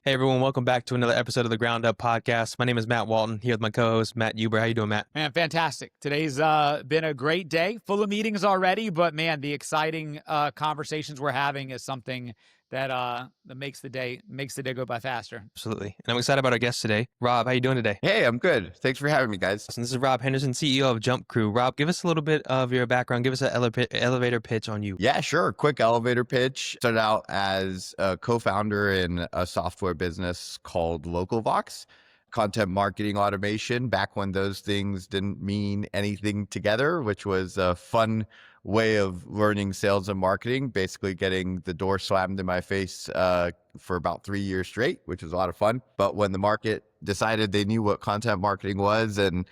Hey everyone, welcome back to another episode of the Ground Up Podcast. My name is Matt Walton, here with my co-host Matt Huber. How you doing, Matt? Man, fantastic. Today's been a great day, full of meetings already, but man, the exciting conversations we're having is something that makes the day go by faster. Absolutely. And I'm excited about our guest today. Rob, how you doing today? Hey, I'm good. Thanks for having me, guys. So this is Rob Henderson, CEO of Jump Crew. Rob, give us a little bit of your background. Give us an elevator pitch on you. Yeah, sure. Quick elevator pitch. Started out as a co-founder in a software business called LocalVox, content marketing automation, back when those things didn't mean anything together, which was a fun way of learning sales and marketing, basically getting the door slammed in my face for about 3 years straight, which was a lot of fun. But when the market decided they knew what content marketing was and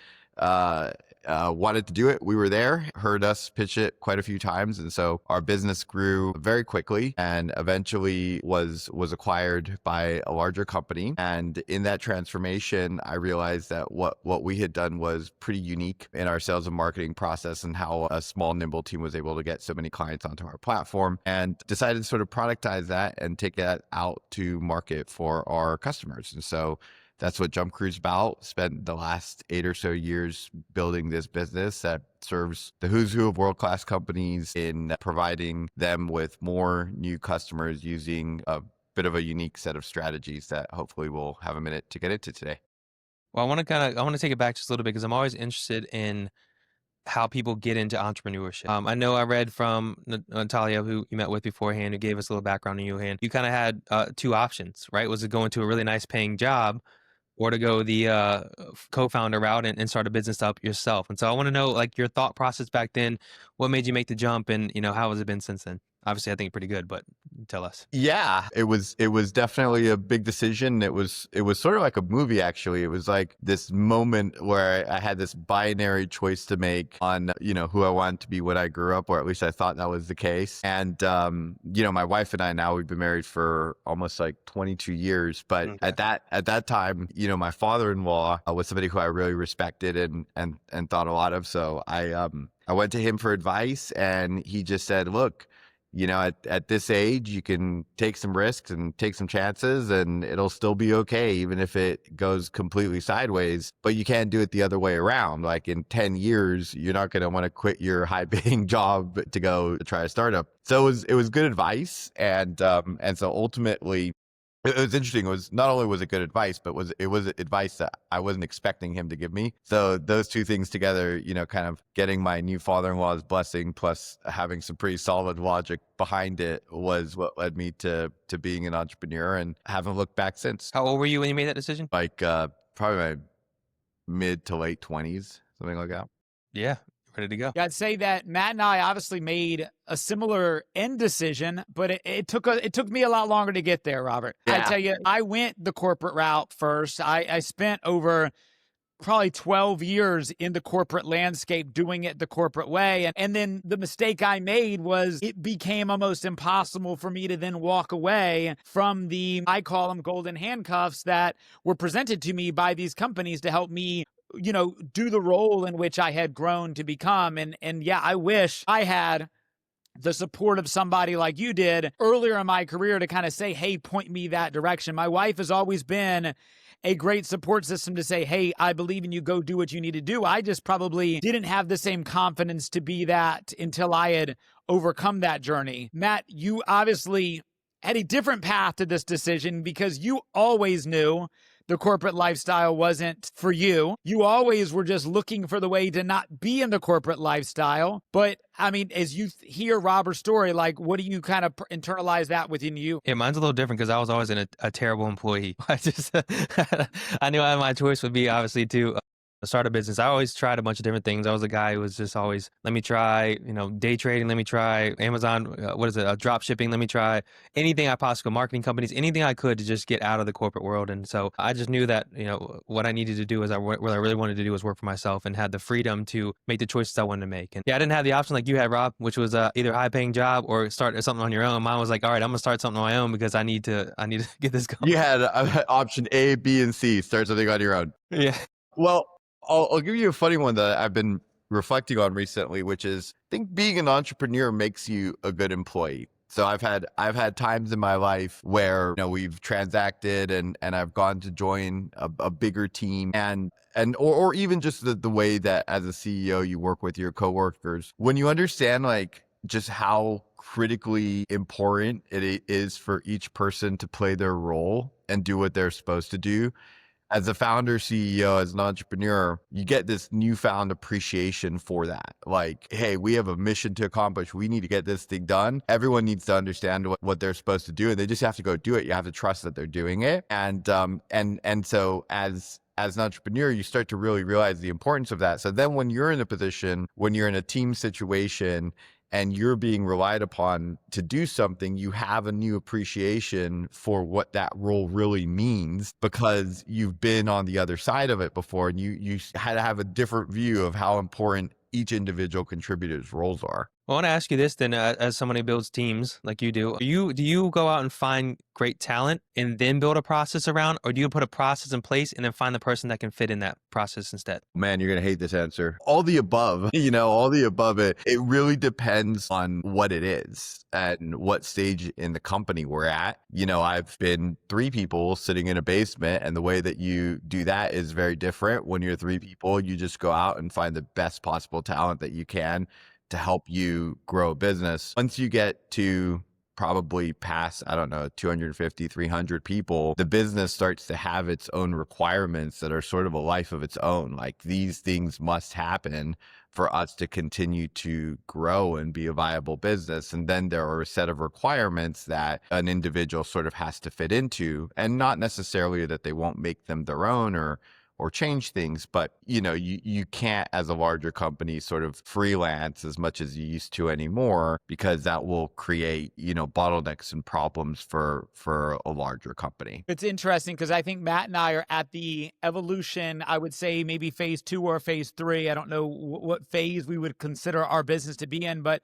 wanted to do it, we were there, heard us pitch it quite a few times. And so our business grew very quickly and eventually was acquired by a larger company. And in that transformation, I realized that what we had done was pretty unique in our sales and marketing process and how a small, nimble team was able to get so many clients onto our platform, and decided to sort of productize that and take that out to market for our customers. And so that's what Jump Crew's about. Spent the last 8 or so years building this business that serves the who's who of world-class companies in providing them with more new customers using a bit of a unique set of strategies that hopefully we'll have a minute to get into today. Well, I want to take it back just a little bit because I'm always interested in how people get into entrepreneurship. I know I read from Natalia, who you met with beforehand, who gave us a little background on you, and you kind of had two options, right? Was it going to a really nice paying job, or to go the co-founder route and start a business up yourself? And so I want to know, like, your thought process back then. What made you make the jump, and how has it been since then? Obviously, I think pretty good, but tell us. Yeah, it was definitely a big decision. It was sort of like a movie, actually. It was like this moment where I had this binary choice to make on, who I wanted to be when I grew up, or at least I thought that was the case. And, my wife and I now, we've been married for almost like 22 years. But Okay. at that time, my father-in-law was somebody who I really respected and thought a lot of. So I went to him for advice, and he just said, look, at this age, you can take some risks and take some chances, and it'll still be okay, even if it goes completely sideways. But you can't do it the other way around. Like in 10 years, you're not going to want to quit your high-paying job to go try a startup. So it was good advice, and so ultimately, it was interesting. It was not only was it good advice, but it was advice that I wasn't expecting him to give me. So those two things together, kind of getting my new father-in-law's blessing plus having some pretty solid logic behind it was what led me to being an entrepreneur, and haven't looked back since. How old were you when you made that decision? Like probably my mid to late 20s, something like that. Yeah, ready to go. Yeah, I'd say that Matt and I obviously made a similar end decision, but it took me a lot longer to get there, Robert. Yeah. I tell you, I went the corporate route first. I spent over probably 12 years in the corporate landscape doing it the corporate way. And then the mistake I made was it became almost impossible for me to then walk away from the, I call them golden handcuffs, that were presented to me by these companies to help me do the role in which I had grown to become. And yeah, I wish I had the support of somebody like you did earlier in my career to kind of say, hey, point me that direction. My wife has always been a great support system to say, hey, I believe in you, go do what you need to do. I just probably didn't have the same confidence to be that until I had overcome that journey. Matt, you obviously had a different path to this decision because you always knew the corporate lifestyle wasn't for you. You always were just looking for the way to not be in the corporate lifestyle. But I mean, as you hear Robert's story, like, what do you kind of internalize that within you? Yeah, mine's a little different because I was always a terrible employee. I knew my choice would be obviously to start a business. I always tried a bunch of different things. I was a guy who was just always, let me try, day trading, let me try Amazon, drop shipping, let me try anything I possibly, marketing companies, anything I could to just get out of the corporate world. And so I just knew that, what I needed to do is what I really wanted to do was work for myself, and had the freedom to make the choices I wanted to make. And yeah, I didn't have the option like you had, Rob, which was either a high paying job or start something on your own. Mine was like, all right, I'm gonna start something on my own because I need to get this going. You had option A, B, and C, start something on your own. Yeah. Well, I'll give you a funny one that I've been reflecting on recently, which is, I think being an entrepreneur makes you a good employee. So I've had times in my life where, we've transacted and I've gone to join a bigger team, or even just the way that as a CEO you work with your coworkers. When you understand like just how critically important is for each person to play their role and do what they're supposed to do, as a founder, CEO, as an entrepreneur, you get this newfound appreciation for that. Like, hey, we have a mission to accomplish. We need to get this thing done. Everyone needs to understand what they're supposed to do, and they just have to go do it. You have to trust that they're doing it. And so as an entrepreneur, you start to really realize the importance of that. So then when you're in a position, when you're in a team situation, and you're being relied upon to do something, you have a new appreciation for what that role really means, because you've been on the other side of it before, and you had to have a different view of how important each individual contributor's roles are. I want to ask you this then, as someone who builds teams like you do, do you go out and find great talent and then build a process around, or do you put a process in place and then find the person that can fit in that process instead? Man, you're going to hate this answer. All the above, all the above. It really depends on what it is and what stage in the company we're at. I've been 3 people sitting in a basement, and the way that you do that is very different. When you're 3 people, you just go out and find the best possible talent that you can to help you grow a business. Once you get to probably past, I don't know, 250, 300 people, the business starts to have its own requirements that are sort of a life of its own. Like, these things must happen for us to continue to grow and be a viable business. And then there are a set of requirements that an individual sort of has to fit into, and not necessarily that they won't make them their own or change things, but you can't, as a larger company, sort of freelance as much as you used to anymore, because that will create bottlenecks and problems for a larger company. It's interesting because I think Matt and I are at the evolution, I would say maybe phase 2 or phase 3. I don't know what phase we would consider our business to be in, but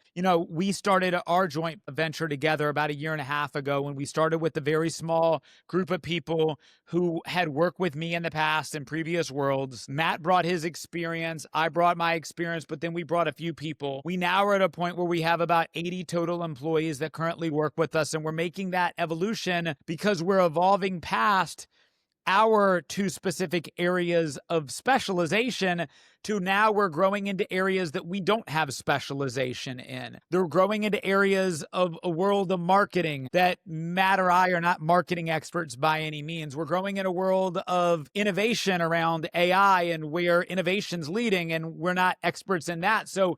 we started our joint venture together about 1.5 years ago, when we started with a very small group of people who had worked with me in the past in previous worlds. Matt brought his experience, I brought my experience, but then we brought a few people. We now are at a point where we have about 80 total employees that currently work with us, and we're making that evolution because we're evolving past our 2 specific areas of specialization to now we're growing into areas that we don't have specialization in. They're growing into areas of a world of marketing that Matt or I are not marketing experts by any means. We're growing in a world of innovation around AI and where innovation's leading, and we're not experts in that. So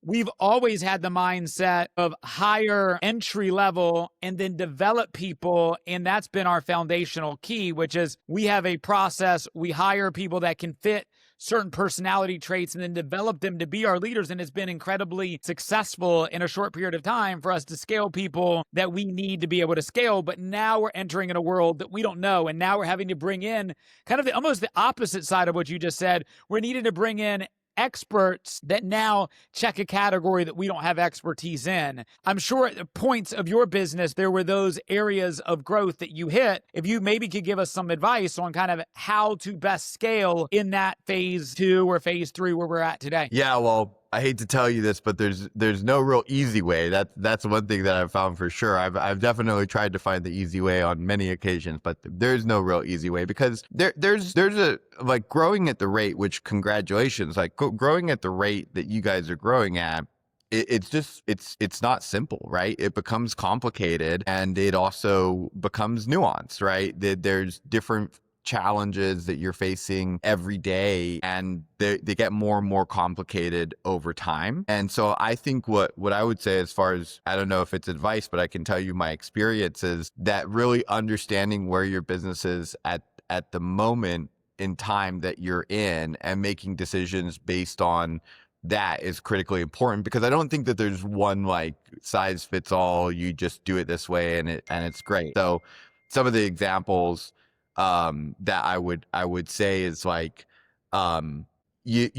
we've always had the mindset of hire entry level and then develop people. And that's been our foundational key, which is we have a process. We hire people that can fit certain personality traits and then develop them to be our leaders. And it's been incredibly successful in a short period of time for us to scale people that we need to be able to scale. But now we're entering in a world that we don't know. And now we're having to bring in kind of almost the opposite side of what you just said. We're needing to bring in experts that now check a category that we don't have expertise in. I'm sure at the points of your business, there were those areas of growth that you hit. If you maybe could give us some advice on kind of how to best scale in that phase 2 or phase 3 where we're at today. Yeah, well, I hate to tell you this, but there's no real easy way. That's one thing that I've found for sure. I've definitely tried to find the easy way on many occasions, but there's no real easy way, because there's a, like, growing at the rate, which congratulations, like growing at the rate that you guys are growing at. It's not simple, right? It becomes complicated, and it also becomes nuanced, right? There's different challenges that you're facing every day, and they get more and more complicated over time. And so I think what I would say, as far as, I don't know if it's advice, but I can tell you my experience, is that really understanding where your business is at the moment in time that you're in, and making decisions based on that is critically important, because I don't think that there's one like size fits all. You just do it this way and it's great. So some of the examples that I would say is like, you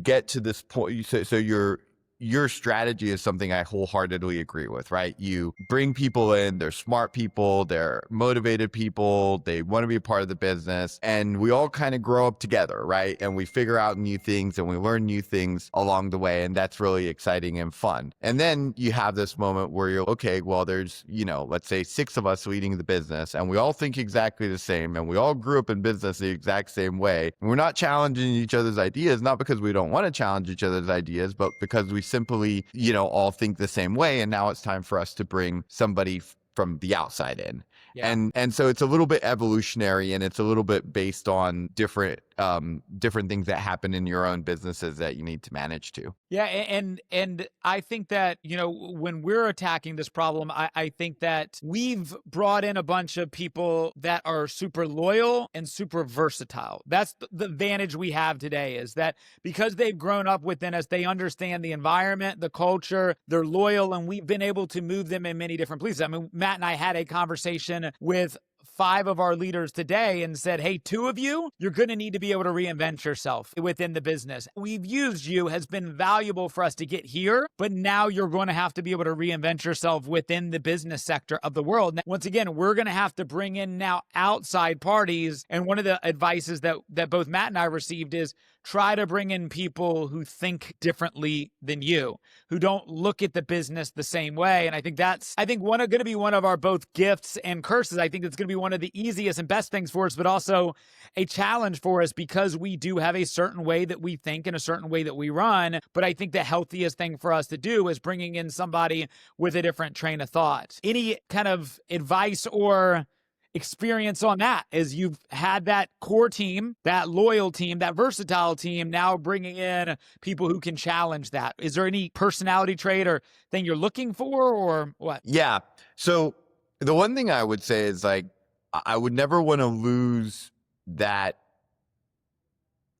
get to this point. So your strategy is something I wholeheartedly agree with, right? You bring people in, they're smart people, they're motivated people, they want to be a part of the business, and we all kind of grow up together, right? And we figure out new things and we learn new things along the way. And that's really exciting and fun. And then you have this moment where you're, okay, well, there's, let's say 6 of us leading the business, and we all think exactly the same, and we all grew up in business the exact same way. And we're not challenging each other's ideas, not because we don't want to challenge each other's ideas, but because we simply, all think the same way. And now it's time for us to bring somebody from the outside in. Yeah. And so it's a little bit evolutionary, and it's a little bit based on different things that happen in your own businesses that you need to manage too. Yeah, and I think that, when we're attacking this problem, I think that we've brought in a bunch of people that are super loyal and super versatile. That's the advantage we have today, is that because they've grown up within us, they understand the environment, the culture, they're loyal, and we've been able to move them in many different places. I mean, Matt and I had a conversation with 5 of our leaders today and said, hey, 2 of you, you're going to need to be able to reinvent yourself within the business. We've used you, has been valuable for us to get here, but now you're going to have to be able to reinvent yourself within the business sector of the world. Now, once again, we're going to have to bring in now outside parties. And one of the advices that both Matt and I received is try to bring in people who think differently than you, who don't look at the business the same way. And I think that's, going to be one of our both gifts and curses. I think it's going to be one of the easiest and best things for us, but also a challenge for us, because we do have a certain way that we think and a certain way that we run. But I think the healthiest thing for us to do is bringing in somebody with a different train of thought. Any kind of advice or experience on that, as you've had that core team, that loyal team, that versatile team, now bringing in people who can challenge that? Is there any personality trait or thing you're looking for, or what? Yeah. So the one thing I would say is, like, I would never want to lose that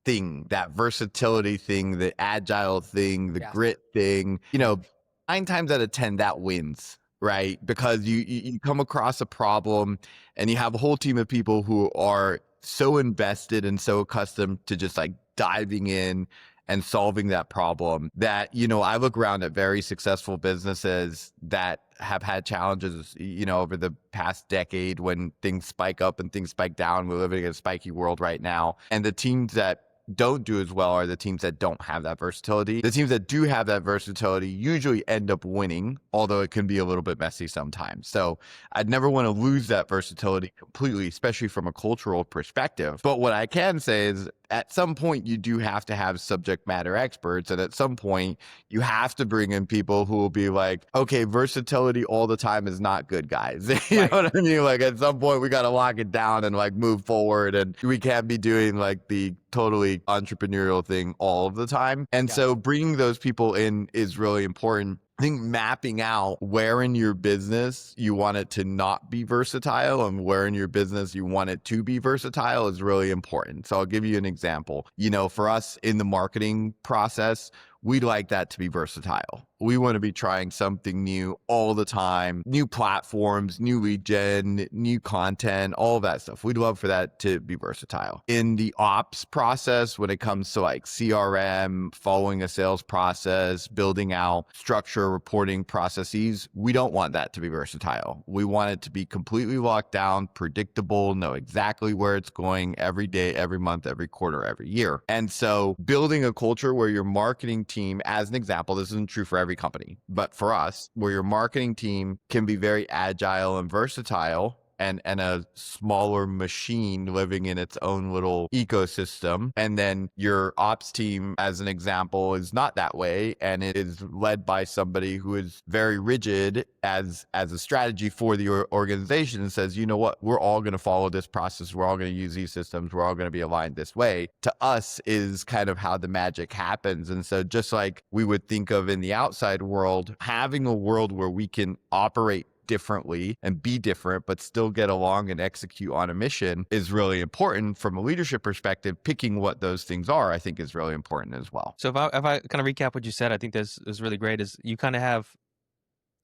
thing, that versatility thing, the agile thing, the grit thing. 9 times out of 10, that wins, right? Because you come across a problem and you have a whole team of people who are so invested and so accustomed to just like diving in and solving that problem that, I look around at very successful businesses that have had challenges, over the past decade, when things spike up and things spike down. We're living in a spiky world right now. And the teams that don't do as well are the teams that don't have that versatility. The teams that do have that versatility usually end up winning, although it can be a little bit messy sometimes. So I'd never want to lose that versatility completely, especially from a cultural perspective. But what I can say is, at some point, you do have to have subject matter experts. And at some point, you have to bring in people who will be like, okay, versatility all the time is not good, guys. You know what I mean? Like, at some point, we got to lock it down and like move forward. And we can't be doing like the totally entrepreneurial thing all of the time. And so bringing those people in is really important. I think mapping out where in your business you want it to not be versatile and where in your business you want it to be versatile is really important. So I'll give you an example. For us in the marketing process, we'd like that to be versatile. We want to be trying something new all the time, new platforms, new lead gen, new content, all of that stuff. We'd love for that to be versatile. In the ops process, when it comes to like CRM, following a sales process, building out structure, reporting processes, we don't want that to be versatile. We want it to be completely locked down, predictable, know exactly where it's going every day, every month, every quarter, every year. And so building a culture where your marketing team, as an example, this isn't true for every company, but for us, where your marketing team can be very agile and versatile, and a smaller machine living in its own little ecosystem. And then your ops team, as an example, is not that way. And it is led by somebody who is very rigid as a strategy for the organization, and says, you know what, we're all going to follow this process. We're all going to use these systems. We're all going to be aligned this way. To us is kind of how the magic happens. And so just like we would think of in the outside world, having a world where we can operate differently and be different, but still get along and execute on a mission is really important. From a leadership perspective, picking what those things are, I think, is really important as well. So if I kind of recap what you said, I think this is really great, is you kind of have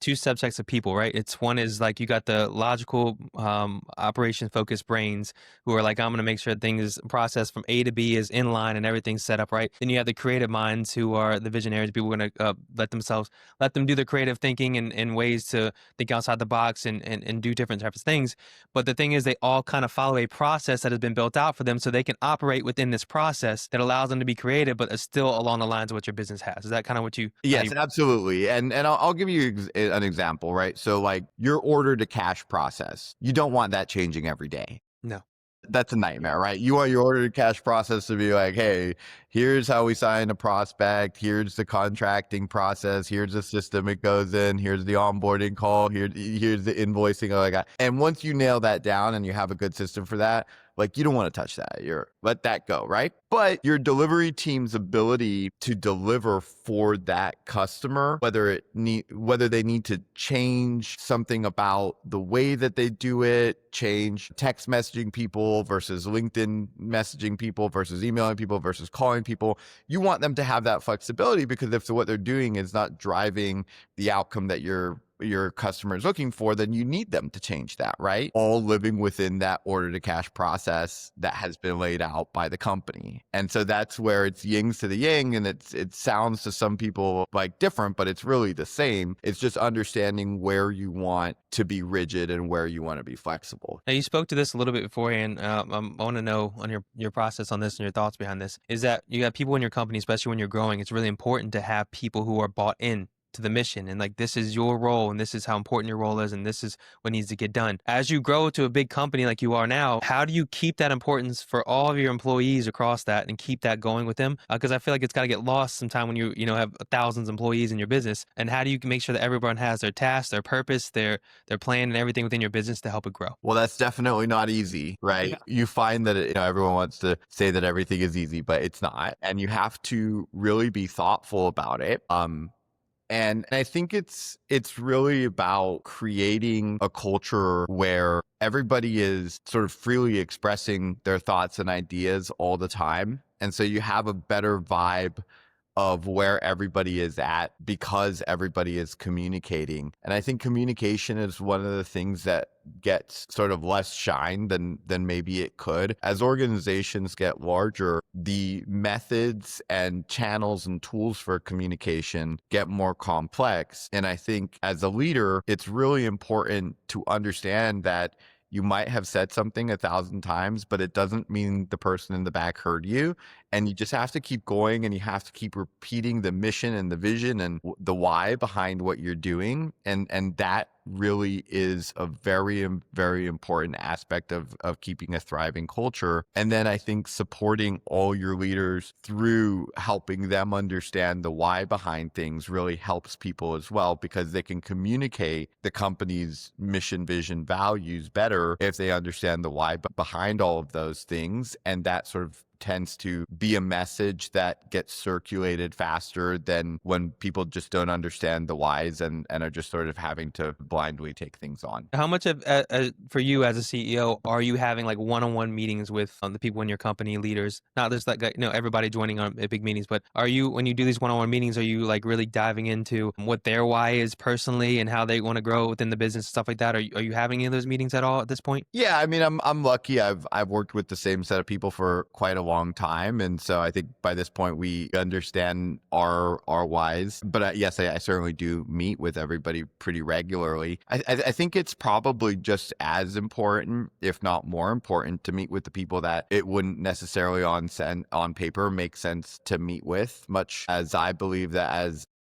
two subsets of people, right? It's one is like you got the logical, operation focused brains who are like, I'm going to make sure things processed from A to B is in line and everything's set up right. Then you have the creative minds who are the visionaries. People are going to let them do the creative thinking and ways to think outside the box and do different types of things. But the thing is, they all kind of follow a process that has been built out for them so they can operate within this process that allows them to be creative, but is still along the lines of what your business has. Is that kind of what you, how Yes, you, absolutely. And I'll give you an example, right? So like your order to cash process, you don't want that changing every day. no. That's a nightmare, right? You want your order to cash process to be like, hey, here's how we sign a prospect. Here's the contracting process. Here's the system it goes in. Here's the onboarding call. Here's the invoicing. Like that. And once you nail that down and you have a good system for that, like you don't want to touch that. You're let that go, right? But your delivery team's ability to deliver for that customer, whether they need to change something about the way that they do it, change text messaging people versus LinkedIn messaging people versus emailing people versus calling people, you want them to have that flexibility, because if what they're doing is not driving the outcome that your customer is looking for, then you need them to change that, right? All living within that order to cash process that has been laid out by the company. And so that's where it's yings to the yang, and it sounds to some people like different, but it's really the same. It's just understanding where you want to be rigid and where you want to be flexible. Now, you spoke to this a little bit beforehand. I want to know on your process on this and your thoughts behind this. Is that you got people in your company, especially when you're growing, it's really important to have people who are bought in to the mission and like, this is your role and this is how important your role is and this is what needs to get done. As you grow to a big company like you are now, how do you keep that importance for all of your employees across that and keep that going with them? Because I feel like it's got to get lost sometime when you have thousands of employees in your business. And how do you make sure that everyone has their task, their purpose, their plan, and everything within your business to help it grow? Well, that's definitely not easy, right? Yeah. You find that everyone wants to say that everything is easy, but it's not, and you have to really be thoughtful about it. And I think it's really about creating a culture where everybody is sort of freely expressing their thoughts and ideas all the time. And so you have a better vibe of where everybody is at because everybody is communicating. And I think communication is one of the things that gets sort of less shine than maybe it could. As organizations get larger, the methods and channels and tools for communication get more complex. And I think as a leader, it's really important to understand that you might have said something 1,000 times, but it doesn't mean the person in the back heard you. And you just have to keep going, and you have to keep repeating the mission and the vision and the why behind what you're doing. And that really is a very, very important aspect of keeping a thriving culture. And then I think supporting all your leaders through helping them understand the why behind things really helps people as well, because they can communicate the company's mission, vision, values better if they understand the why behind all of those things. And that sort of tends to be a message that gets circulated faster than when people just don't understand the whys and are just sort of having to blindly take things on. How much of for you as a CEO are you having like one-on-one meetings with the people in your company, leaders? Not just like everybody joining on big meetings, but are you, when you do these one-on-one meetings, are you like really diving into what their why is personally and how they want to grow within the business, stuff like that? Are you having any of those meetings at all at this point? Yeah, I mean, I'm lucky. I've worked with the same set of people for quite a long time, and so I think by this point we understand our whys. But yes, I certainly do meet with everybody pretty regularly. I think it's probably just as important, if not more important, to meet with the people that it wouldn't necessarily on paper make sense to meet with. Much as I believe that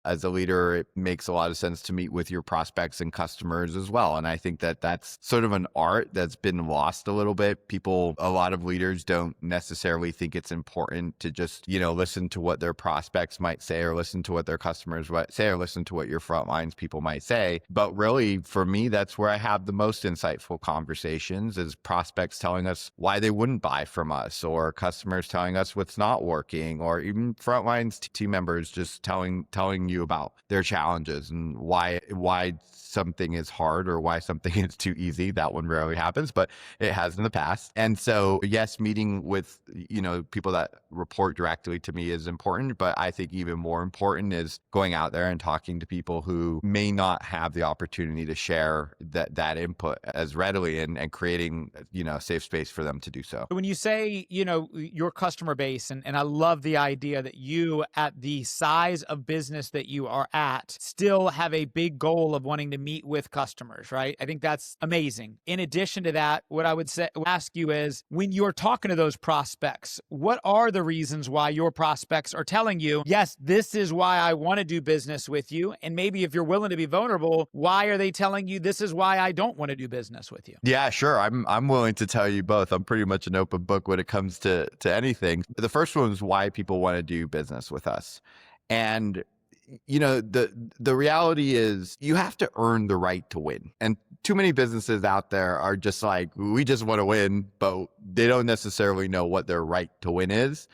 as a leader, it makes a lot of sense to meet with your prospects and customers as well. And I think that that's sort of an art that's been lost a little bit. A lot of leaders don't necessarily think it's important to just, listen to what their prospects might say or listen to what their customers might say or listen to what your frontlines people might say. But really, for me, that's where I have the most insightful conversations, is prospects telling us why they wouldn't buy from us, or customers telling us what's not working, or even frontlines team members just telling you about their challenges and why something is hard or why something is too easy. That one rarely happens, but it has in the past. And so, yes, meeting with, people that report directly to me is important, but I think even more important is going out there and talking to people who may not have the opportunity to share that input as readily, and creating, a safe space for them to do so. When you say, your customer base, and I love the idea that you, at the size of business that you are at, still have a big goal of wanting to meet with customers, right? I think that's amazing. In addition to that, what I would ask you is, when you're talking to those prospects, what are the reasons why your prospects are telling you, yes, this is why I want to do business with you? And maybe if you're willing to be vulnerable, why are they telling you this is why I don't want to do business with you? Yeah, sure. I'm willing to tell you both. I'm pretty much an open book when it comes to anything. The first one is why people want to do business with us. And the reality is you have to earn the right to win. And too many businesses out there are just like, we just want to win, but they don't necessarily know what their right to win is.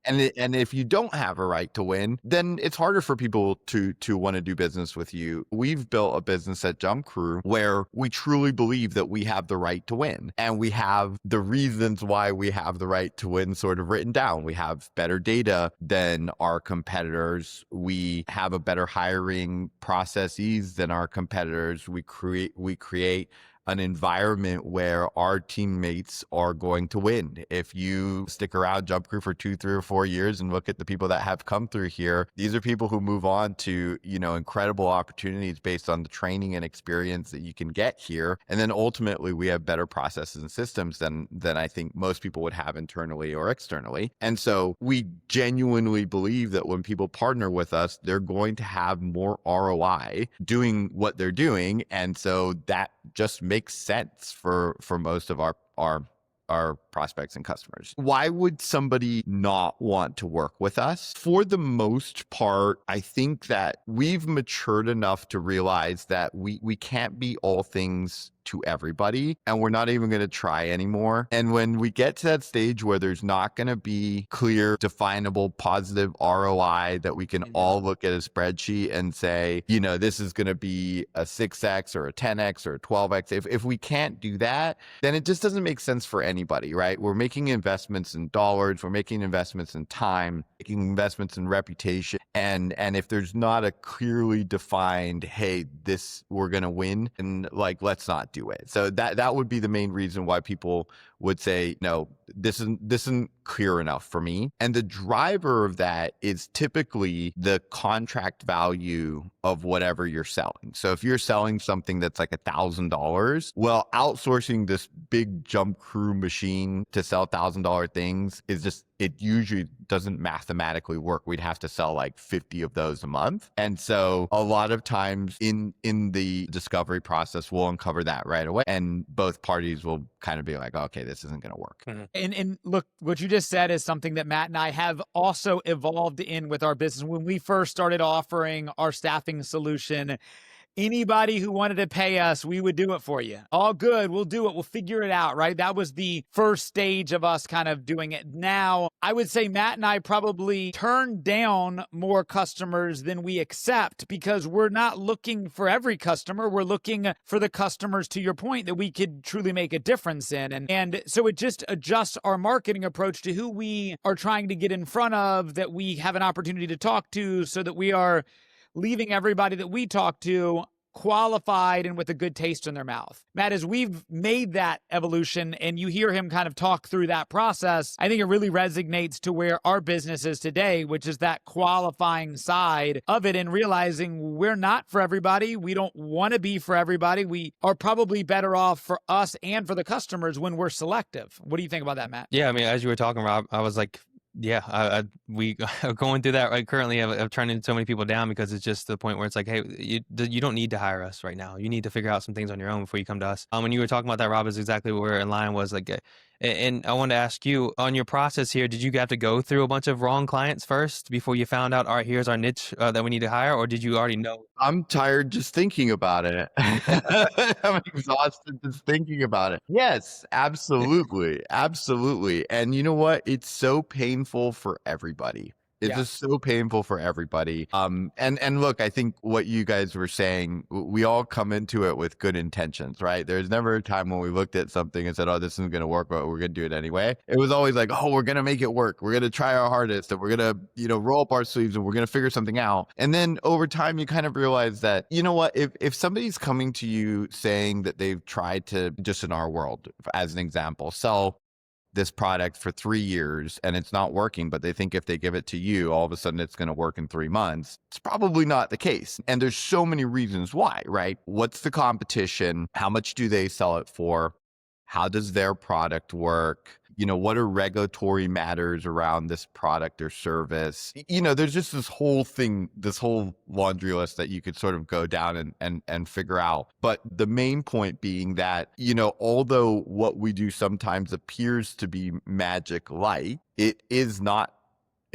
And if you don't have a right to win, then it's harder for people to want to do business with you. We've built a business at Jump Crew where we truly believe that we have the right to win. And we have the reasons why we have the right to win sort of written down. We have better data than our competitors. We have a better hiring processes than our competitors. We create an environment where our teammates are going to win. If you stick around Jump Crew for 2, 3, or 4 years and look at the people that have come through here, these are people who move on to, incredible opportunities based on the training and experience that you can get here. And then ultimately we have better processes and systems than I think most people would have internally or externally. And so we genuinely believe that when people partner with us, they're going to have more ROI doing what they're doing. And so that just makes sense for most of our prospects and customers. Why would somebody not want to work with us? For the most part, I think that we've matured enough to realize that we can't be all things to everybody, and we're not even going to try anymore. And when we get to that stage where there's not going to be clear, definable, positive ROI that we can all look at a spreadsheet and say, this is going to be a 6x or a 10x or a 12x. If we can't do that, then it just doesn't make sense for anybody, right? We're making investments in dollars, we're making investments in time, making investments in reputation. And if there's not a clearly defined, hey, this we're going to win, and let's not do it. So that would be the main reason why people would say, no, this isn't clear enough for me. And the driver of that is typically the contract value of whatever you're selling. So if you're selling something that's like $1,000, well, outsourcing this big Jump Crew machine to sell $1,000 things is just, it usually doesn't mathematically work. We'd have to sell like 50 of those a month. And so a lot of times in the discovery process, we'll uncover that right away. And both parties will kind of be like, okay, this isn't going to work. And look, what you just said is something that Matt and I have also evolved in with our business. When we first started offering our staffing solution, anybody who wanted to pay us, we would do it for you. All good. We'll do it. We'll figure it out, right? That was the first stage of us kind of doing it. Now, I would say Matt and I probably turn down more customers than we accept because we're not looking for every customer. We're looking for the customers, to your point, that we could truly make a difference in. And so it just adjusts our marketing approach to who we are trying to get in front of, that we have an opportunity to talk to, so that we are leaving everybody that we talk to qualified and with a good taste in their mouth. Matt, as we've made that evolution and you hear him kind of talk through that process, I think it really resonates to where our business is today, which is that qualifying side of it and realizing we're not for everybody. We don't want to be for everybody. We are probably better off for us and for the customers when we're selective. What do you think about that, Matt? Yeah, I mean, as you were talking, Rob, I was like, yeah, we are going through that right currently. I've turned so many people down because it's just the point where it's like, hey, you don't need to hire us right now. You need to figure out some things on your own before you come to us. When you were talking about that, Rob, is exactly where in line was like, and I wanted to ask you on your process here, did you have to go through a bunch of wrong clients first before you found out, all right, here's our niche that we need to hire, or did you already know? I'm tired just thinking about it. I'm exhausted just thinking about it. Yes, absolutely. Absolutely. And you know what? It's so painful for everybody. It's Yeah. just so painful for everybody. And look, I think what you guys were saying, we all come into it with good intentions, right? There's never a time when we looked at something and said, "Oh, this isn't going to work, but we're going to do it anyway." It was always like, "Oh, we're going to make it work. We're going to try our hardest, and we're going to, roll up our sleeves, and we're going to figure something out." And then over time, you kind of realize that, you know what? If somebody's coming to you saying that they've tried to, just in our world, as an example, sell this product for 3 years and it's not working, but they think if they give it to you, all of a sudden it's going to work in 3 months. It's probably not the case. And there's so many reasons why, right? What's the competition? How much do they sell it for? How does their product work? What are regulatory matters around this product or service? There's just this whole thing, this whole laundry list that you could sort of go down and figure out. But the main point being that, although what we do sometimes appears to be magic-like, it is not.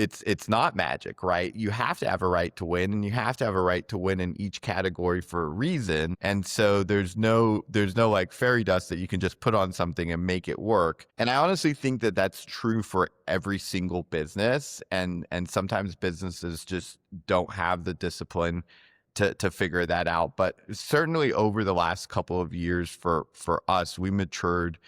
It's not magic, right? You have to have a right to win, and you have to have a right to win in each category for a reason. And so there's no like fairy dust that you can just put on something and make it work. And I honestly think that that's true for every single business. And sometimes businesses just don't have the discipline to figure that out. But certainly over the last couple of years for us, we matured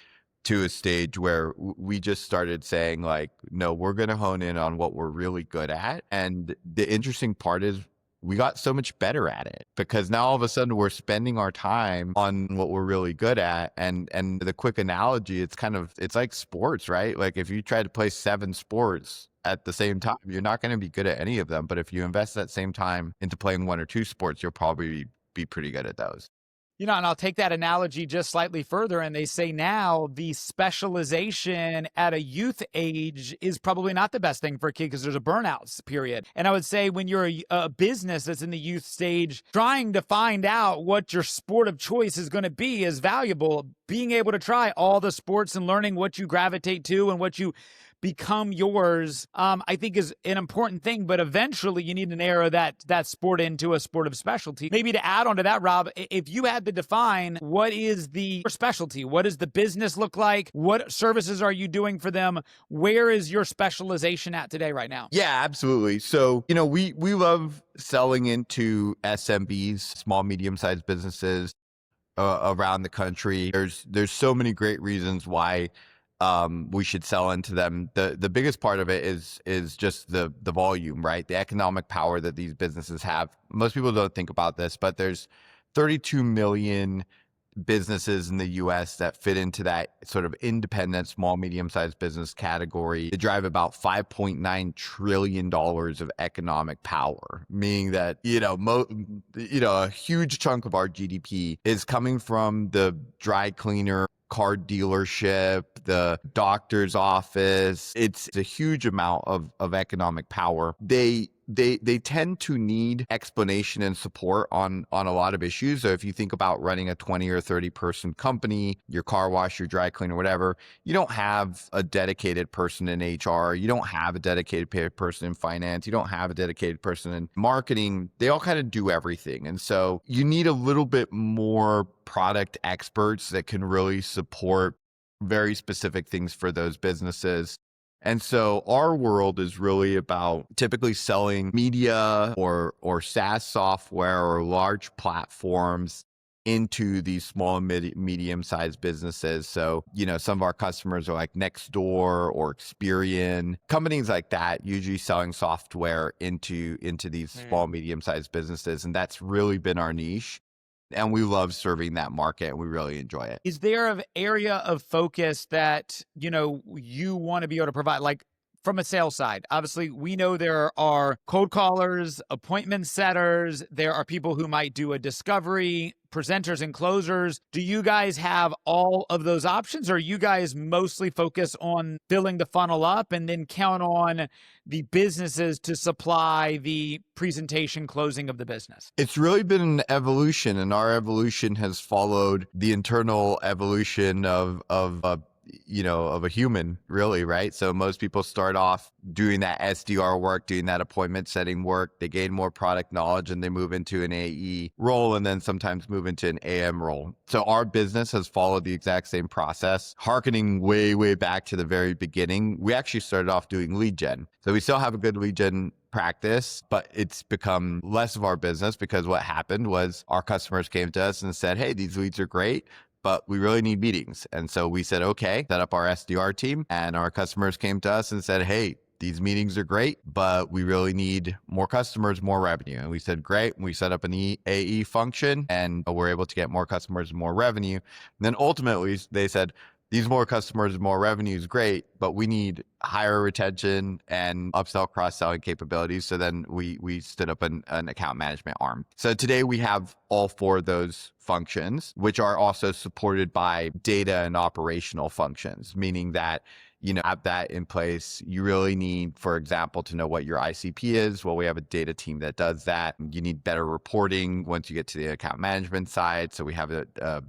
to a stage where we just started saying like, no, we're going to hone in on what we're really good at. And the interesting part is we got so much better at it because now all of a sudden we're spending our time on what we're really good at. And the quick analogy, it's like sports, right? Like if you try to play 7 sports at the same time, you're not going to be good at any of them. But if you invest that same time into playing 1 or 2 sports, you'll probably be pretty good at those. And I'll take that analogy just slightly further. And they say now the specialization at a youth age is probably not the best thing for a kid because there's a burnout period. And I would say when you're a business that's in the youth stage, trying to find out what your sport of choice is going to be is valuable. Being able to try all the sports and learning what you gravitate to and what you become yours, I think is an important thing, but eventually you need to narrow that sport into a sport of specialty. Maybe to add on to that, Rob, if you had to define what is the specialty, what does the business look like? What services are you doing for them? Where is your specialization at today right now? Yeah, absolutely. So, we love selling into SMBs, small, medium-sized businesses around the country. There's so many great reasons why we should sell into them. The biggest part of it is just the volume, right? The economic power that these businesses have. Most people don't think about this, but there's 32 million businesses in the US that fit into that sort of independent, small, medium-sized business category. They drive about $5.9 trillion of economic power, meaning that, a huge chunk of our GDP is coming from the dry cleaner, car dealership, the doctor's office. It's a huge amount of economic power. They tend to need explanation and support on a lot of issues. So if you think about running a 20 or 30 person company, your car wash, your dry cleaner, whatever, you don't have a dedicated person in HR. You don't have a dedicated person in finance. You don't have a dedicated person in marketing. They all kind of do everything. And so you need a little bit more product experts that can really support very specific things for those businesses. And so our world is really about typically selling media or SaaS software or large platforms into these small and medium-sized businesses. So, some of our customers are like Nextdoor or Experian, companies like that, usually selling software into these small, medium-sized businesses. And that's really been our niche. And we love serving that market and we really enjoy it. Is there an area of focus that, you want to be able to provide? Like from a sales side, obviously we know there are cold callers, appointment setters. There are people who might do a discovery, presenters and closers. Do you guys have all of those options, or you guys mostly focus on filling the funnel up and then count on the businesses to supply the presentation closing of the business? It's really been an evolution, and our evolution has followed the internal evolution of of a human, really, right? So most people start off doing that SDR work, doing that appointment setting work. They gain more product knowledge and they move into an AE role, and then sometimes move into an AM role. So our business has followed the exact same process, harkening way, way back to the very beginning. We actually started off doing lead gen. So we still have a good lead gen practice, but it's become less of our business because what happened was our customers came to us and said, hey, these leads are great, but we really need meetings. And so we said, okay, set up our SDR team, and our customers came to us and said, hey, these meetings are great, but we really need more customers, more revenue. And we said, great. And we set up an AE function, and we're able to get more customers and more revenue. And then ultimately they said, these more customers, more revenue is great, but we need higher retention and upsell, cross-selling capabilities. So then we stood up an account management arm. So today we have all four of those functions, which are also supported by data and operational functions, meaning that have that in place. You really need, for example, to know what your ICP is. Well, we have a data team that does that. You need better reporting once you get to the account management side. So we have a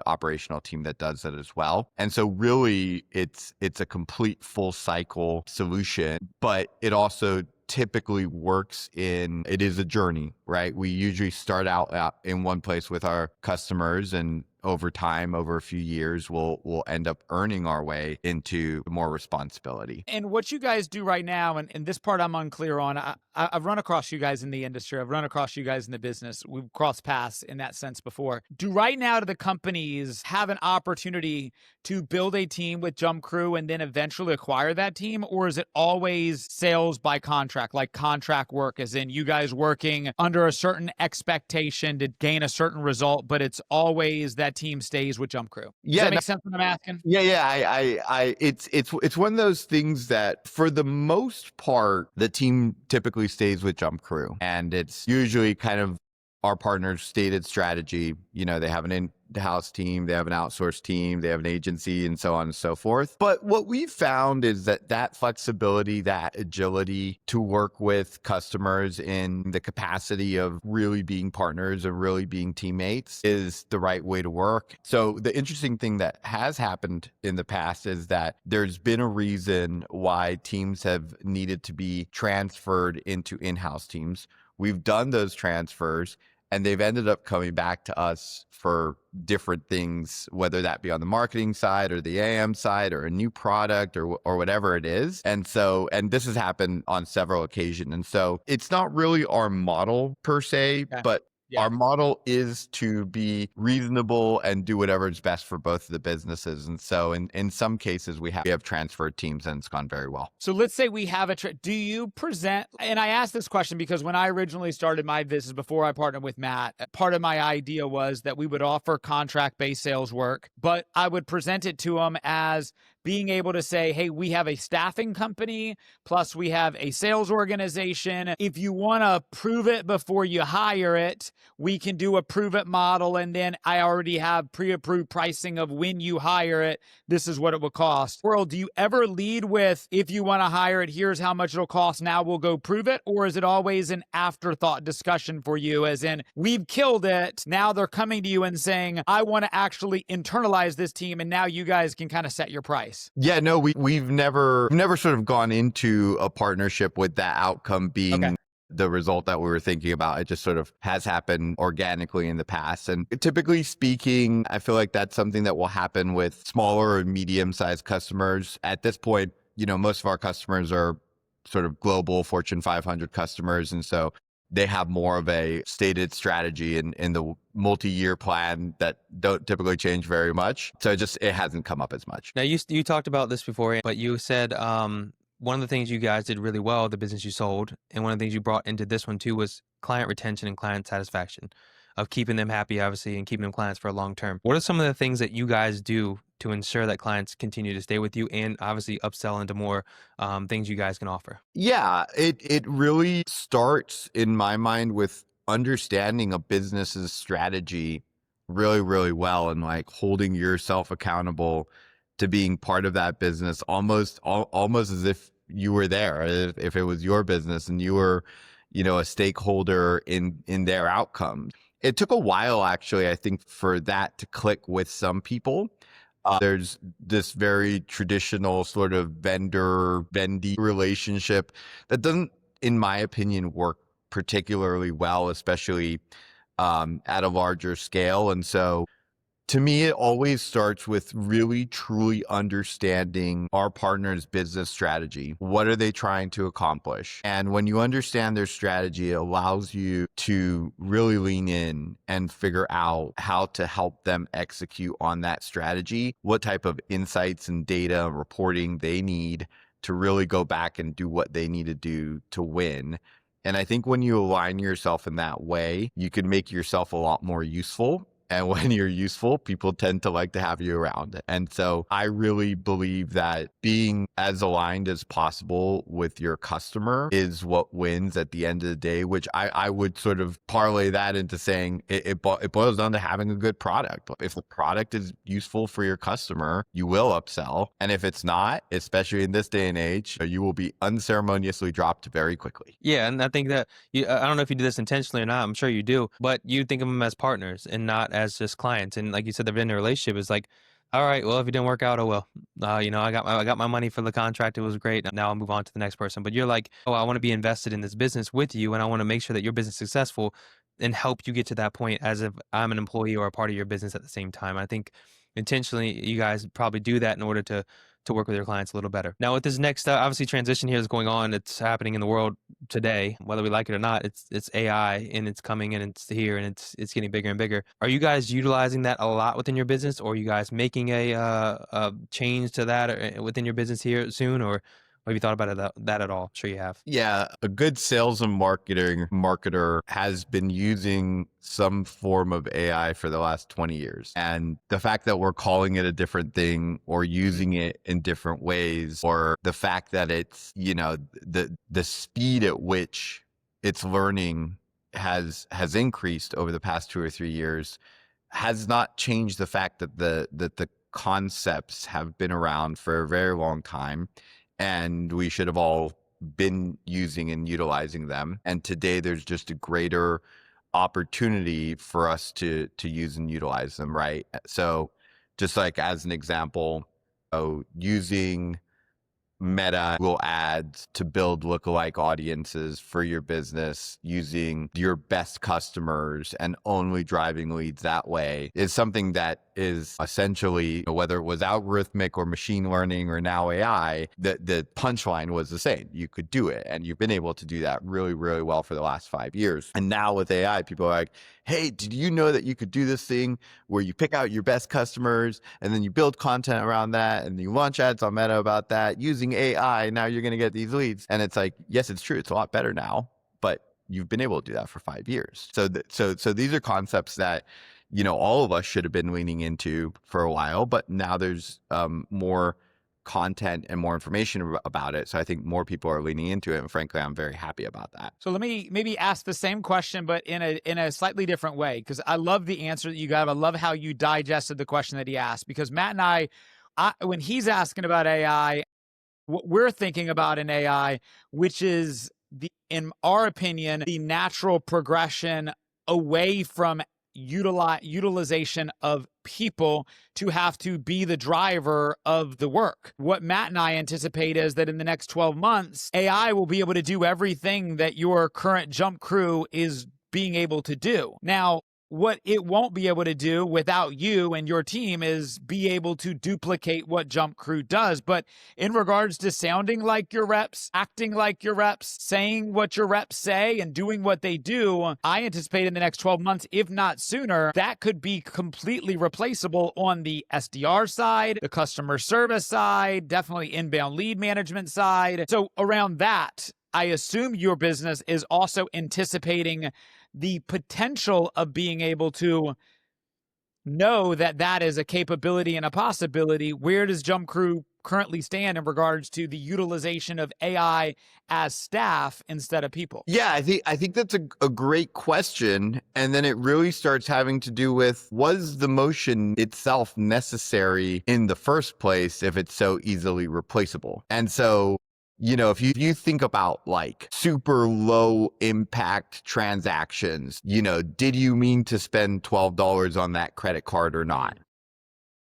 operational team that does that as well. And so really it's a complete full cycle solution, but it also typically works it is a journey, right? We usually start out in one place with our customers, and over time, over a few years, we'll end up earning our way into more responsibility. And what you guys do right now, and this part I'm unclear on, I've run across you guys in the industry. I've run across you guys in the business. We've crossed paths in that sense before. Do the companies have an opportunity to build a team with Jump Crew and then eventually acquire that team? Or is it always sales by contract, like contract work, as in you guys working under a certain expectation to gain a certain result, but it's always that team stays with Jump Crew? Does that make sense what I'm asking? Yeah. It's one of those things that for the most part, the team typically stays with Jump Crew, and it's usually kind of our partner's stated strategy. They have an in-house team, they have an outsourced team, they have an agency, and so on and so forth. But what we've found is that flexibility, that agility to work with customers in the capacity of really being partners and really being teammates is the right way to work. So the interesting thing that has happened in the past is that there's been a reason why teams have needed to be transferred into in-house teams. We've done those transfers, and they've ended up coming back to us for different things, whether that be on the marketing side or the AM side or a new product or whatever it is. And this has happened on several occasions. And so it's not really our model per se, but our model is to be reasonable and do whatever is best for both of the businesses. And so in some cases, we have transferred teams, and it's gone very well. So let's say we have do you present, and I asked this question because when I originally started my business before I partnered with Matt, part of my idea was that we would offer contract-based sales work, but I would present it to them as being able to say, hey, we have a staffing company, plus we have a sales organization. If you want to prove it before you hire it, we can do a prove it model. And then I already have pre-approved pricing of when you hire it, this is what it will cost. Or do you ever lead with, if you want to hire it, here's how much it'll cost, now we'll go prove it? Or is it always an afterthought discussion for you, as in, we've killed it, now they're coming to you and saying, I want to actually internalize this team, and now you guys can kind of set your price? Yeah, no, we've never sort of gone into a partnership with that outcome being the result that we were thinking about. It just sort of has happened organically in the past. And typically speaking, I feel like that's something that will happen with smaller or medium-sized customers. At this point, most of our customers are sort of global Fortune 500 customers. And so they have more of a stated strategy in the multi-year plan that don't typically change very much. So it hasn't come up as much. Now, you talked about this before, but you said one of the things you guys did really well, the business you sold, and one of the things you brought into this one too, was client retention and client satisfaction, of keeping them happy, obviously, and keeping them clients for a long term. What are some of the things that you guys do to ensure that clients continue to stay with you and obviously upsell into more things you guys can offer? Yeah, it really starts in my mind with understanding a business's strategy really, really well, and like holding yourself accountable to being part of that business, almost as if you were there, if it was your business and you were, a stakeholder in their outcomes. It took a while, actually, I think, for that to click with some people. There's this very traditional sort of vendor-vendee relationship that doesn't, in my opinion, work particularly well, especially at a larger scale. And so to me, it always starts with really truly understanding our partner's business strategy. What are they trying to accomplish? And when you understand their strategy, it allows you to really lean in and figure out how to help them execute on that strategy, what type of insights and data and reporting they need to really go back and do what they need to do to win. And I think when you align yourself in that way, you can make yourself a lot more useful. And when you're useful, people tend to like to have you around. And so I really believe that being as aligned as possible with your customer is what wins at the end of the day, which I would sort of parlay that into saying it boils down to having a good product. If the product is useful for your customer, you will upsell. And if it's not, especially in this day and age, you will be unceremoniously dropped very quickly. Yeah, and I think that I don't know if you do this intentionally or not. I'm sure you do, but you think of them as partners and not as just clients. And like you said, the vendor relationship is like, all right, well, if it didn't work out, oh well. I got my money for the contract. It was great. Now I'll move on to the next person. But you're like, oh, I want to be invested in this business with you, and I want to make sure that your business is successful and help you get to that point as if I'm an employee or a part of your business at the same time. I think intentionally, you guys probably do that in order to work with your clients a little better. Now, with this next, obviously, transition here is going on. It's happening in the world today, whether we like it or not. It's AI, and it's coming, and it's here, and it's getting bigger and bigger. Are you guys utilizing that a lot within your business, or are you guys making a change to that within your business here soon, or have you thought about that at all? I'm sure you have. Yeah, a good sales and marketer has been using some form of AI for the last 20 years. And the fact that we're calling it a different thing or using it in different ways, or the fact that it's, the speed at which it's learning has increased over the past 2 or 3 years has not changed the fact that the concepts have been around for a very long time. And we should have all been using and utilizing them. And today there's just a greater opportunity for us to use and utilize them, right? So just like as an example, using Meta Google ads to build lookalike audiences for your business using your best customers and only driving leads that way is something that is essentially, whether it was algorithmic or machine learning or now AI, the punchline was the same. You could do it, and you've been able to do that really, really well for the last 5 years. And now with AI, people are like, hey, did you know that you could do this thing where you pick out your best customers and then you build content around that and you launch ads on Meta about that using AI? Now you're going to get these leads. And it's like, yes, it's true. It's a lot better now, but you've been able to do that for 5 years. So these are concepts that, all of us should have been leaning into for a while, but now there's more content and more information about it. So I think more people are leaning into it. And frankly, I'm very happy about that. So let me maybe ask the same question, but in a slightly different way, because I love the answer that you got. I love how you digested the question that he asked, because Matt and I, when he's asking about AI, what we're thinking about in AI, which is in our opinion, the natural progression away from utilization of people to have to be the driver of the work. What Matt and I anticipate is that in the next 12 months, AI will be able to do everything that your current jump crew is being able to do. Now, what it won't be able to do without you and your team is be able to duplicate what Jump Crew does. But in regards to sounding like your reps, acting like your reps, saying what your reps say and doing what they do, I anticipate in the next 12 months, if not sooner, that could be completely replaceable on the SDR side, the customer service side, definitely inbound lead management side. So around that, I assume your business is also anticipating the potential of being able to know that that is a capability and a possibility. Where does Jump Crew currently stand in regards to the utilization of AI as staff instead of people? Yeah, I think that's a great question. And then it really starts having to do with, was the motion itself necessary in the first place if it's so easily replaceable? And so if you think about like super low impact transactions, did you mean to spend $12 on that credit card or not?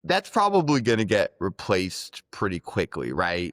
that's probably going to get replaced pretty quickly, right?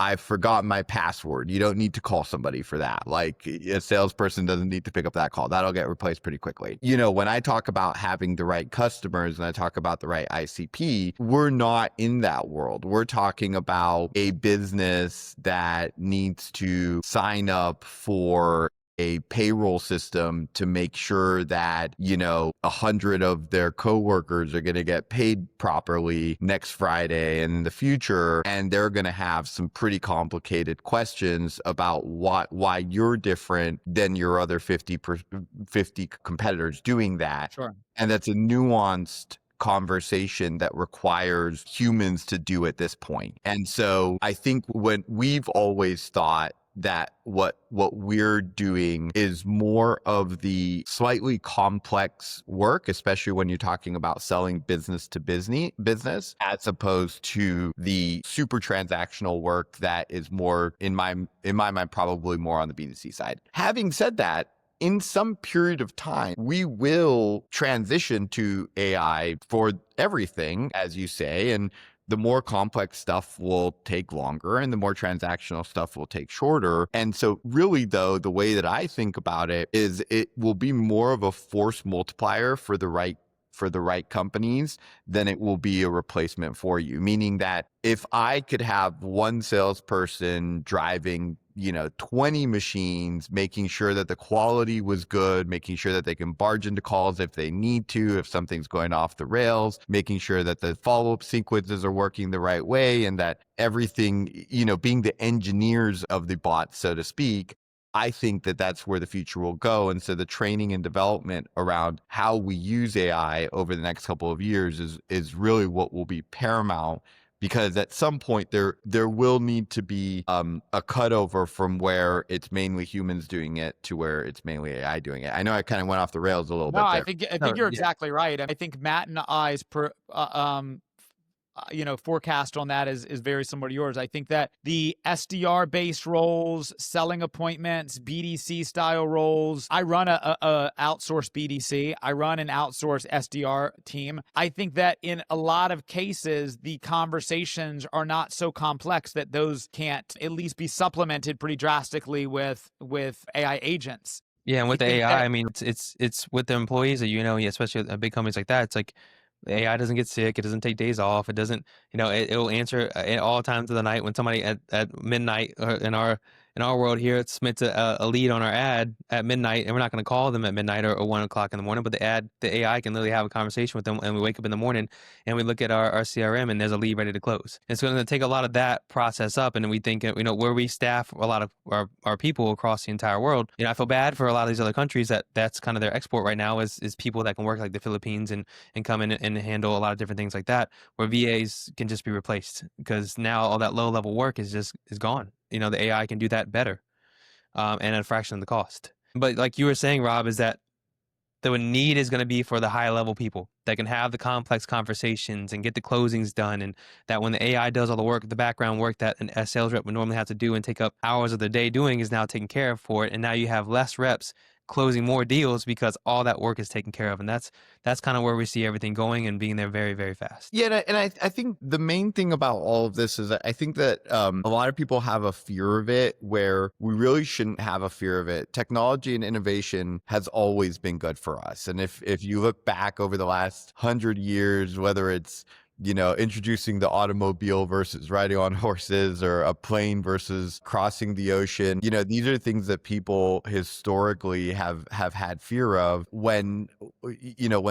I've forgotten my password. You don't need to call somebody for that. Like a salesperson doesn't need to pick up that call. That'll get replaced pretty quickly. When I talk about having the right customers and I talk about the right ICP, we're not in that world. We're talking about a business that needs to sign up for a payroll system to make sure that 100 of their coworkers are going to get paid properly next Friday and in the future, and they're going to have some pretty complicated questions about why you're different than your other 50 competitors doing that. Sure. And that's a nuanced conversation that requires humans to do at this point. And so I think when we've always thought that what we're doing is more of the slightly complex work, especially when you're talking about selling business to business, as opposed to the super transactional work that is more, in my mind, probably more on the B2C side. Having said that, in some period of time, we will transition to AI for everything, as you say, and the more complex stuff will take longer and the more transactional stuff will take shorter. And so really, though, the way that I think about it is it will be more of a force multiplier for the right companies than it will be a replacement for you. Meaning that if I could have one salesperson driving 20 machines, making sure that the quality was good, making sure that they can barge into calls if they need to, if something's going off the rails, making sure that the follow-up sequences are working the right way, and that everything, being the engineers of the bot, so to speak. I think that that's where the future will go. And so the training and development around how we use AI over the next couple of years is really what will be paramount, because at some point there will need to be a cutover from where it's mainly humans doing it to where it's mainly AI doing it. I know I kind of went off the rails a little bit No, there. I think No, you're yeah. exactly right. I think Matt and I's forecast on that is very similar to yours. I think that the SDR based roles, selling appointments, BDC style roles. I run a outsourced BDC. I run an outsourced SDR team. I think that in a lot of cases, the conversations are not so complex that those can't at least be supplemented pretty drastically with AI agents. Yeah, and I with the think AI, that I mean, it's with the employees that especially at big companies like that. It's like the AI doesn't get sick. It doesn't take days off. It doesn't, it'll answer at all times of the night when somebody at midnight in our world here it submits a lead on our ad at midnight, and we're not going to call them at midnight or 1 o'clock in the morning, but the AI can literally have a conversation with them, and we wake up in the morning and we look at our CRM and there's a lead ready to close. It's going to take a lot of that process up, and then we think, where we staff a lot of our people across the entire world. I feel bad for a lot of these other countries that's kind of their export right now is people that can work like the Philippines and come in and handle a lot of different things like that, where VAs can just be replaced because now all that low level work is gone. The AI can do that better, and at a fraction of the cost. But like you were saying, Rob, is that the need is going to be for the high level people that can have the complex conversations and get the closings done. And that when the AI does all the work, the background work that a sales rep would normally have to do and take up hours of their day doing is now taken care of for it. And now you have less reps closing more deals because all that work is taken care of. And that's kind of where we see everything going and being there very, very fast. Yeah, and I think the main thing about all of this is that I think that a lot of people have a fear of it where we really shouldn't have a fear of it. Technology and innovation has always been good for us. And if you look back over the last 100 years, whether it's introducing the automobile versus riding on horses or a plane versus crossing the ocean. These are things that people historically have had fear of. When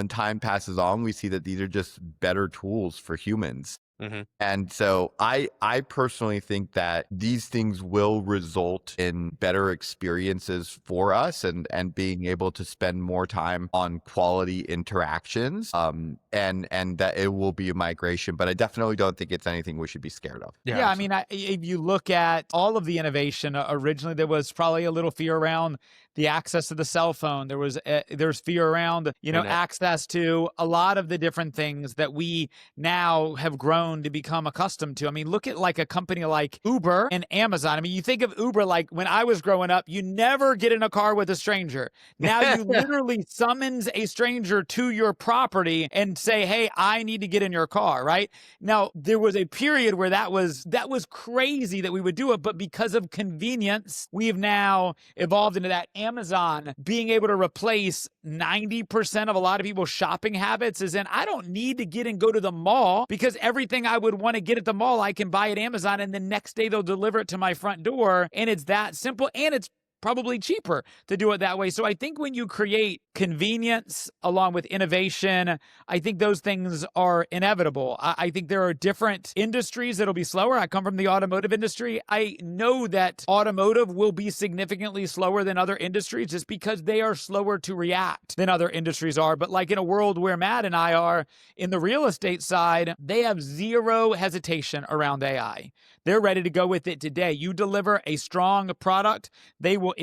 time passes on, we see that these are just better tools for humans. Mm-hmm. And so I personally think that these things will result in better experiences for us and being able to spend more time on quality interactions, and that it will be a migration. But I definitely don't think it's anything we should be scared of. Yeah, I mean, if you look at all of the innovation, originally there was probably a little fear around the access to the cell phone. There's fear around, Internet. access to a lot of the different things that we now have grown grown to become accustomed to. I mean, look at like a company like Uber and Amazon. I mean, you think of Uber like when I was growing up, you never get in a car with a stranger. Now you literally summons a stranger to your property and say, hey, I need to get in your car, right? Now, there was a period where that was crazy that we would do it, but because of convenience, we've now evolved into that. Amazon being able to replace 90% of a lot of people's shopping habits is in, I don't need to get and go to the mall because everything I would want to get at the mall, I can buy at Amazon, and the next day they'll deliver it to my front door. And it's that simple, and it's probably cheaper to do it that way. So I think when you create convenience along with innovation, I think those things are inevitable. I think there are different industries that'll be slower. I come from the automotive industry. I know that automotive will be significantly slower than other industries just because they are slower to react than other industries are. But like in a world where Matt and I are in the real estate side, they have zero hesitation around AI. They're ready to go with it today. You deliver a strong product, they will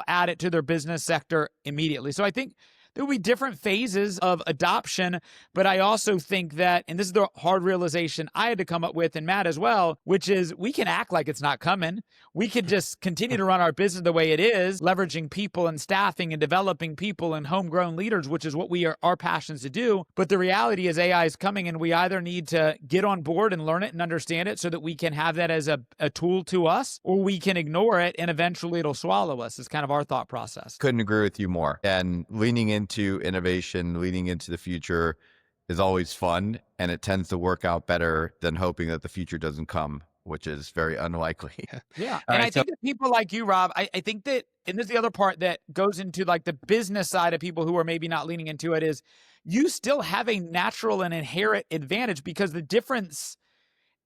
add it to their business sector immediately. So I think there will be different phases of adoption, but I also think that, and this is the hard realization I had to come up with, and Matt as well, which is we can act like it's not coming. We can just continue to run our business the way it is, leveraging people and staffing and developing people and homegrown leaders, which is what we are our passions to do. But the reality is AI is coming, and we either need to get on board and learn it and understand it so that we can have that as a tool to us, or we can ignore it and eventually it'll swallow us. Is kind of our thought process. Couldn't agree with you more. And leaning into innovation, leaning into the future is always fun, and it tends to work out better than hoping that the future doesn't come, which is very unlikely. Yeah. And I think that people like you, Rob, I think that, and this is the other part that goes into like the business side of people who are maybe not leaning into it, is you still have a natural and inherent advantage because the difference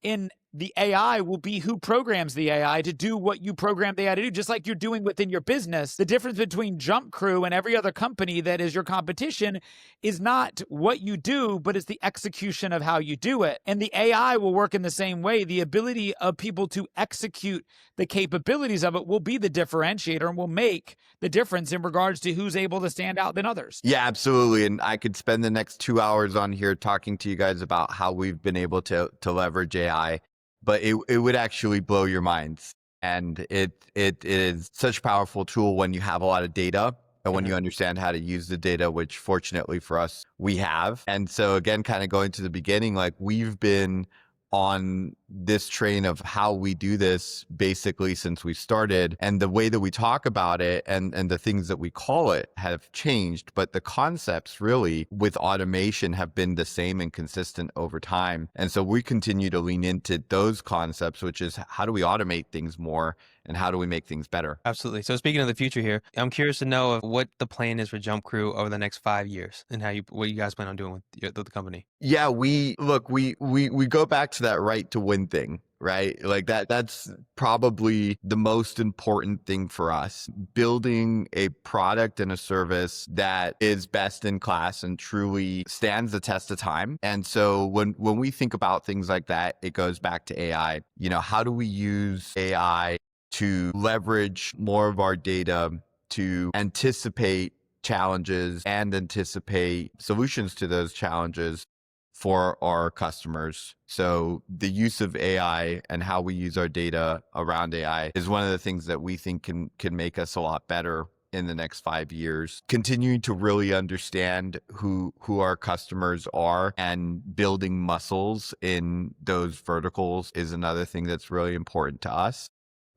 in the AI will be who programs the AI to do what you program the AI to do, just like you're doing within your business. The difference between Jump Crew and every other company that is your competition is not what you do, but it's the execution of how you do it. And the AI will work in the same way. The ability of people to execute the capabilities of it will be the differentiator and will make the difference in regards to who's able to stand out than others. Yeah, absolutely. And I could spend the next 2 hours on here talking to you guys about how we've been able to leverage AI. But it would actually blow your minds. And it is such a powerful tool when you have a lot of data and when you understand how to use the data, which fortunately for us, we have. And so again, kind of going to the beginning, like we've been on this train of how we do this basically since we started, and the way that we talk about it and the things that we call it have changed, but the concepts really with automation have been the same and consistent over time. And so we continue to lean into those concepts, which is how do we automate things more and how do we make things better? Absolutely. So speaking of the future here, I'm curious to know what the plan is for Jump Crew over the next 5 years and what you guys plan on doing with the company. Yeah, we go back to that right to win thing, right? Like that's probably the most important thing for us. Building a product and a service that is best in class and truly stands the test of time. And so when we think about things like that, it goes back to AI. You know, how do we use AI to leverage more of our data to anticipate challenges and anticipate solutions to those challenges for our customers? So the use of AI and how we use our data around AI is one of the things that we think can make us a lot better in the next 5 years. Continuing to really understand who our customers are and building muscles in those verticals is another thing that's really important to us.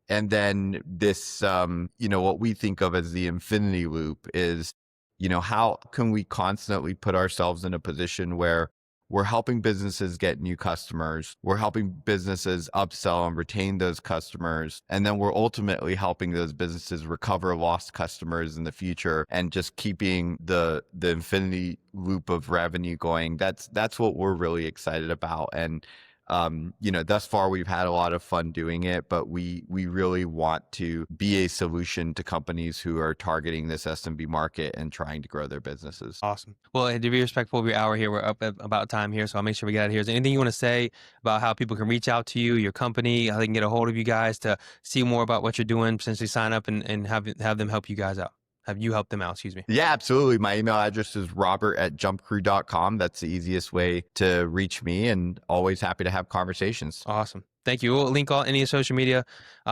And then this, what we think of as the infinity loop is, how can we constantly put ourselves in a position where we're helping businesses get new customers, we're helping businesses upsell and retain those customers, and then we're ultimately helping those businesses recover lost customers in the future and just keeping the infinity loop of revenue going. That's what we're really excited about. And thus far we've had a lot of fun doing it, but we really want to be a solution to companies who are targeting this SMB market and trying to grow their businesses. Awesome. Well, and to be respectful of your hour here, we're up at about time here, so I'll make sure we get out of here. Is there anything you want to say about how people can reach out to you, your company, how they can get a hold of you guys to see more about what you're doing, potentially sign up and have them help you guys out? have you helped them out? Excuse me. Yeah, absolutely. My email address is robert@jumpcrew.com. That's the easiest way to reach me, and always happy to have conversations. Awesome. Thank you. We'll link all any social media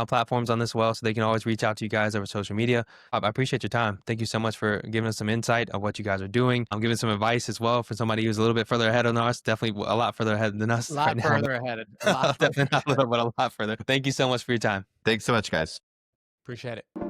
platforms on this as well, so they can always reach out to you guys over social media. I appreciate your time. Thank you so much for giving us some insight of what you guys are doing. I'm giving some advice as well for somebody who's a little bit further ahead on us. Definitely a lot further ahead than us A right lot now. further ahead. A lot further Definitely not a ahead. little, but a lot further. Thank you so much for your time. Thanks so much, guys. Appreciate it.